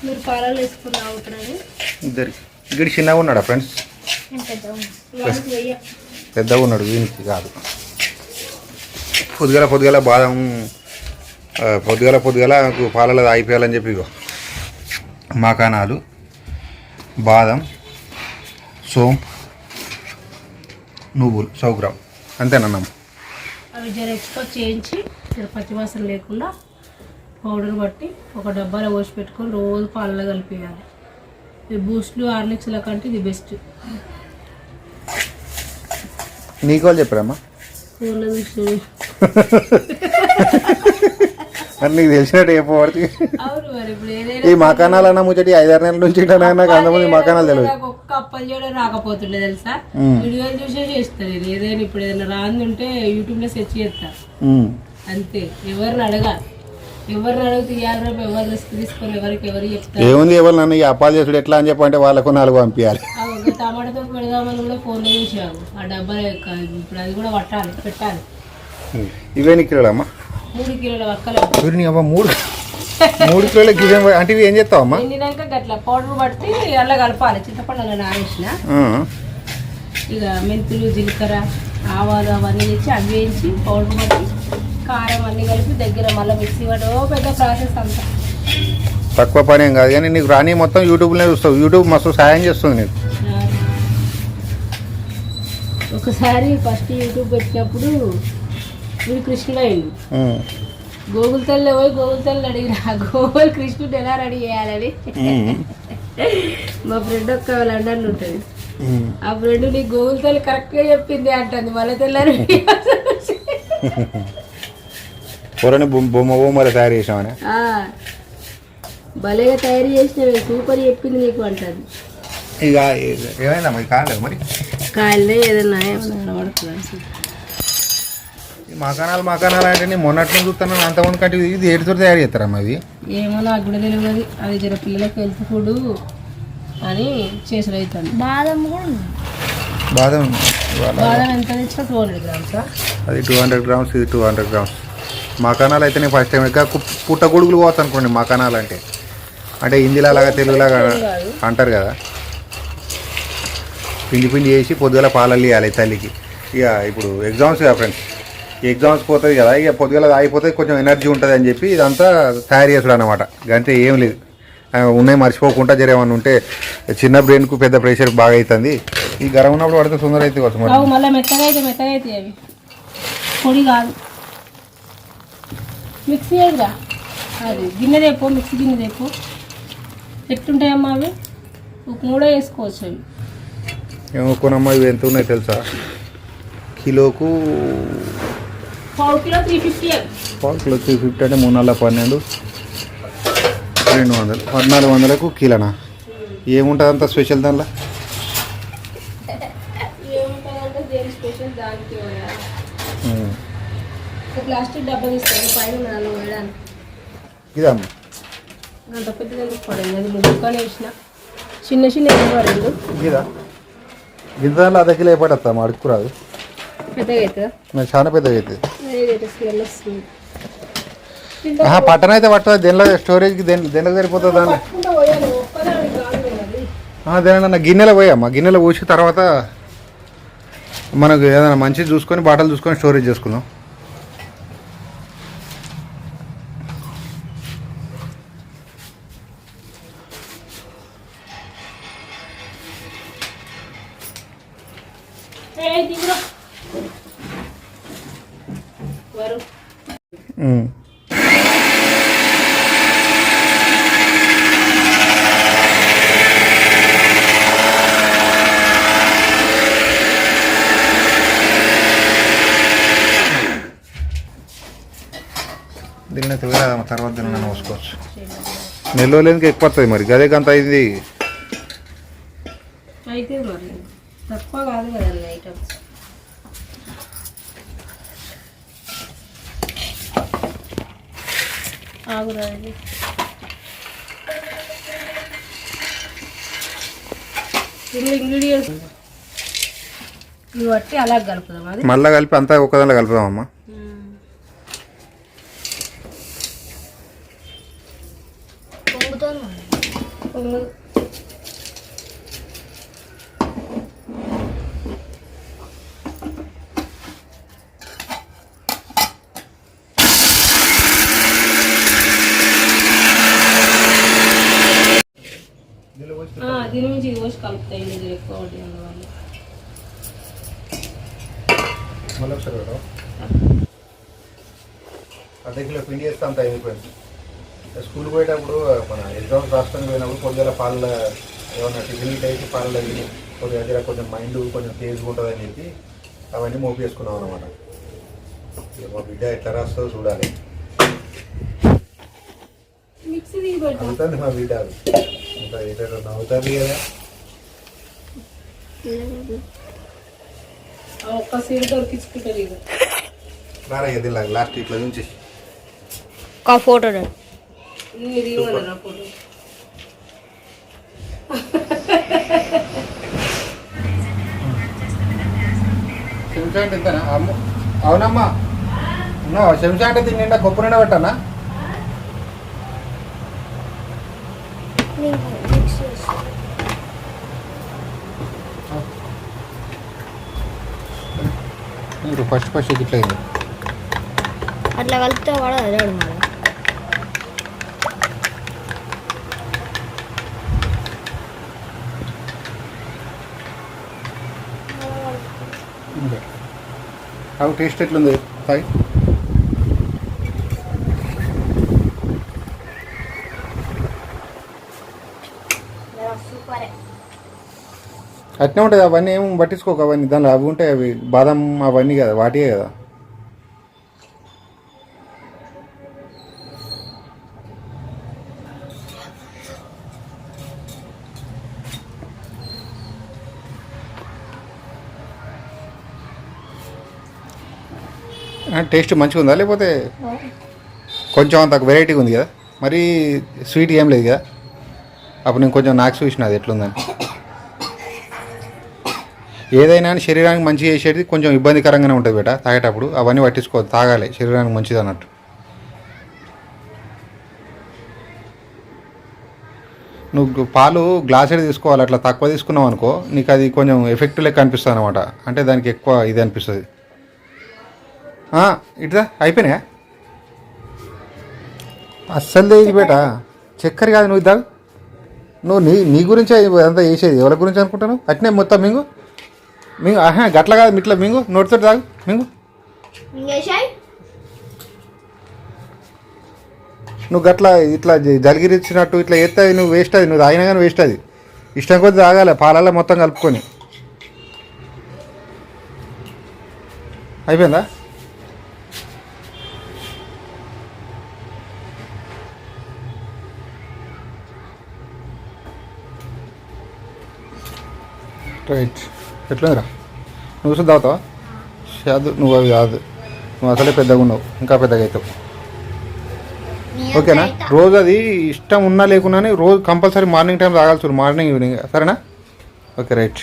మీరు పాలలో వేసుకుని తాగుతారని ఇద్దరికి ఇక్కడ చిన్నగా ఉన్నాడా ఫ్రెండ్స్? పెద్దగా ఉన్నాడు, వీనికి కాదు. పొద్దుగల బాదం పొద్దుగల పాలలో తాగిపోయాలని చెప్పి ఇగో మకానాలు, బాదం, సోంపు, నువ్వులు 100 గ్రామ్ అంతేనమ్మా. అవి జర ఎక్కువ చేయించి పచ్చివాసన లేకుండా పౌడర్ పట్టి ఒక డబ్బాలో పోసి పెట్టుకొని రోజు పాలలో కలిపేయాలి. ఈ బూస్ట్లు హార్లిక్స్ల కంటే ఇది బెస్ట్. నీకు వాళ్ళు చెప్పారమ్మా? ఫోన్లో చూసి మరి నీకు తెలిసినట్టు చెప్పబడుతుంది. అవును మరి ఇప్పుడు ఏదైనా ఈ మకానాలన్నా ముచ్చటి 5-6 నెలల నుంచి నాకు అంతమంది మకానాలు తెలియదు. ఒక్క అప్పలు చేయడం రాకపోతుండే తెలుసా, వీడియోలు చూసే చేస్తారు. ఇది ఏదైనా ఇప్పుడు ఏదైనా రాంది ఉంటే యూట్యూబ్ లో సెర్చ్ చేస్తారు అంతే. ఎవరిని అడిగితే ఇవ్వాలి, ఎవరు రిస్క్ తీసుకొని ఎవరు చెప్తారు. ఏముంది ఎవరు నన్ను ఈ అప్పాలు చేసుడు ఎట్లా అని చెప్పంటే వాళ్ళకు 4 పంపించాలి. టమాటాతో పెడదామని కూడా ఫోన్లో చూసాము. ఆ డబ్బాలు ఇప్పుడు అది కూడా పెట్టాలి. ఇవేని కిలోలమ్మా? 3 కిలోల వక్కలు. 3 కిలోలకి ఇవే అంటే ఇవి ఏం చేస్తావమ్మా? ఎండినాక గట్లా పౌడర్ పట్టి అలా కలపాలి. చింతపండు అలా నానేసిన ఇక మెంతులు, జీలకర్ర, ఆవాలు అవన్నీ తెచ్చి అవి వేయించి పౌడర్ పట్టి కారం అన్నీ కలిపి దగ్గర మళ్ళీ మిక్సీ పట్టి పెద్ద ప్రాసెస్ అంతా. తక్కువ పని ఏం కాదు కానీ నీకు రాని మొత్తం యూట్యూబ్లోనే చూస్తావు. యూట్యూబ్ మస్తు సాయం చేస్తుంది నీకు. ఒకసారి ఫస్ట్ యూట్యూబ్ పెట్టినప్పుడు వీడు కృష్ణుడు అయింది. గోగుల్ తల్లి పోయి గోగుల్ తల్లి అడిగిరా గోగుల్ కృష్ణుడు ఎలా రెడీ చేయాలని. మా ఫ్రెండ్ ఒక్క లండన్ ఉంటుంది. ఆ ఫ్రెండ్ నీ గోగుల్ తల్లి కరెక్ట్గా చెప్పింది అంటుంది. మళ్ళీ తెల్లారి పొరని బొమ్మ తయారు చేసామని భలేగా తయారు చేసినవి, సూపర్ చెప్పింది నీకు అంటుంది. ఇక ఏమైందమ్మా ఈ కాయలు? మరి కాయలే ఏదన్నా పడుతుంది. మకానాలు అంటే నేను మొన్నటి నుంచి చూస్తాను. అంతమంది కంటే ఇది ఏడుతో తయారు చేస్తారమ్మా? ఇది ఏమో నాకు కూడా తెలియదు. అది జర పిల్లలకి హెల్త్ ఫుడ్ అని చేసి అవుతుంది. బాదం ఎంత తెచ్చినా 200 గ్రామ్స్. అది 200 గ్రామ్స్, ఇది 200 గ్రామ్స్. మకానాలు అయితే నేను ఫస్ట్ టైం ఇంకా పుట్టగొడుగులు పోవచ్చు అనుకోండి. మకానాలు అంటే హిందీలో అలాగా తెలుగులాగా అంటారు కదా. పిండి చేసి పొద్దుగల పాలలు ఇవ్వాలి తల్లికి. ఇక ఇప్పుడు ఎగ్జామ్స్ కదా ఫ్రెండ్స్, ఈ ఎగ్జామ్స్ పోతుంది కదా, ఇక పొద్దుగల ఆగిపోతే కొంచెం ఎనర్జీ ఉంటుంది అని చెప్పి ఇదంతా తయారు చేసుడు అనమాట. అంతే, ఏం లేదు. ఉన్నాయి మర్చిపోకుండా జరేమన్నా ఉంటే చిన్న బ్రెయిన్కు పెద్ద ప్రెషర్ బాగా అవుతుంది. ఈ గరం ఉన్నప్పుడు పడితే తొందర అయితే వస్తుంది. మళ్ళీ మెత్తగా అయితే అవి పొడి కాదు. మిక్సీ అయ్యిరా అది గిన్నె తెప్పు, మిక్సీ గిన్నె తెప్పు. ఎట్లుంటాయమ్మా అవి? ఒక 3 వేసుకోవచ్చు. అవి ఏమోనమ్మా, ఇవి ఎంత ఉన్నాయి తెలుసా? కిలోకు పావు కిలో 350 అంటే 3 12 200 1400కు కిలోనా? ఏముంటుంది అంత స్పెషల్ దానిలో? ప్లాస్టిక్ డబ్బా తీస్తాను పైన వేయడానికి. ఇదమ్మా అంత పెద్దగా పడింది. అది ముక్కలు వేసిన చిన్న రెండు ఇదా గింజ అర్ధ కిలో అయిపోతా అడుక్కు రాదు. పెద్దగా అవుతుందా? చాలా పెద్దగా అవుతుంది. స్మెల్ వస్తుంది. పట్టణ అయితే పట్టదు. దేనిలో స్టోరేజ్కి దేనిలో సరిపోతుంది దాన్ని? దేనిలో గిన్నెలో పోయమ్మా. గిన్నెలో పోసిన తర్వాత మనకు ఏదైనా మంచిది చూసుకొని బాటలు చూసుకొని స్టోరేజ్ చేసుకుందాం. దీన్ని తర్వాత దీన్ని పోసుకోవచ్చు. నెల్లూరుకి ఎక్కువ వస్తుంది మరి. గదే అంత అయింది అయితే మరి తక్కువ కాదు కదండి ఐటమ్స్. ఆగురాది ఇంగ్రీడియంట్స్ ఇవి బట్టి అలా కలుపుదాం. అది మళ్ళీ కలిపి అంతా ఒకదానిలో కలుపుదామమ్మా. పొంగదు. దీని నుంచి ఇది పోసి కలుపుతాయి ఇది ఎక్కువ అందువల్ల. మళ్ళీ ఒకసారి అర్ధ కిలో పిండి వేస్తే అంత అయిపోయింది. స్కూల్ పోయేటప్పుడు మన ఎగ్జామ్స్ రాష్ట్రానికి పోయినప్పుడు కొద్దిగా పాల ఏమన్నా టిఫిన్ అయితే పాలలో తిని కొద్దిగా కొంచెం మైండ్ కొంచెం తేజ్గా ఉంటుందని చెప్పి అవన్నీ మోపేసుకున్నాం అనమాట. మా బిడ్డ ఎట్లా రాస్తుందో చూడాలి. అవుతుంది మా బిడ్డ అవుతుంది కదా. ఒక్క సీడ్ దొరికించుకుంటుంది ఇక రారా ఇది లాస్ట్ ఇట్లా నుంచి ఒక ఫోటో ఇది ఇవ్వమన్నారా ఫోటో. చెంచా అంటే ఇంతనా అమ్మ? అవునమ్మా ఉన్నావా? చెంచా అంటే తిని నిండా కొప్పు నిండా పెట్టానా? ఫస్ట్ ఇట్లా అయింది. అట్లా కలిపితే వాడదు రాడు మళ్ళీ. అవి టేస్ట్ ఎట్లుంది సాయి? అట్నే ఉంటుంది. అవన్నీ ఏం పట్టించుకోక అవన్నీ దానిలో అవి ఉంటాయి. అవి బాదం అవన్నీ కదా వాటియే కదా. టేస్ట్ మంచిగా ఉందా లేకపోతే కొంచెం అంత వెరైటీగా ఉంది కదా? మరీ స్వీట్ ఏం లేదు కదా? అప్పుడు నేను కొంచెం నాకు చూసిన అది ఎట్లుందని. ఏదైనా శరీరానికి మంచిగా చేసేది కొంచెం ఇబ్బందికరంగానే ఉంటుంది బేట తాగేటప్పుడు. అవన్నీ పట్టించుకోవద్దు, తాగాలి, శరీరానికి మంచిది అన్నట్టు. నువ్వు పాలు గ్లాసెడ్ తీసుకోవాలి. అట్లా తక్కువ తీసుకున్నావు అనుకో నీకు అది కొంచెం ఎఫెక్ట్ లెక్క అనిపిస్తుంది అనమాట. అంటే దానికి ఎక్కువ ఇది అనిపిస్తుంది. ఇట్లా అయిపోయినాయా? అస్సలు లేదు బేట, చక్కెర కాదు. నువ్వు ఇద్దా నువ్వు నీ గురించే అంతా చేసేది. ఎవరి గురించి అనుకుంటాను? అట్నే మొత్తం మింగు గట్ల కాదు, ఇట్లా మింగు, నోటితో తాగు, మింగు. నువ్వు గట్ల ఇట్లా జలిగిరిచ్చినట్టు ఇట్లా ఎత్తది నువ్వు వేస్ట్. అది నువ్వు తాగినా కానీ వేస్ట్. అది ఇష్టం కొద్ది తాగాలి, పాలల్లో మొత్తం కలుపుకొని. అయిపోయిందా? రైట్. ఎట్లుందిరా? నువ్వు చూసి తాగుతావా? కాదు, నువ్వు అవి కాదు, నువ్వు అసలే పెద్దగా ఉన్నావు, ఇంకా పెద్దగా అవుతావు. ఓకేనా? రోజు అది ఇష్టం ఉన్నా లేకున్నా రోజు కంపల్సరీ మార్నింగ్ టైం తాగాల్సి, మార్నింగ్ ఈవినింగ్. సరేనా? Okay right.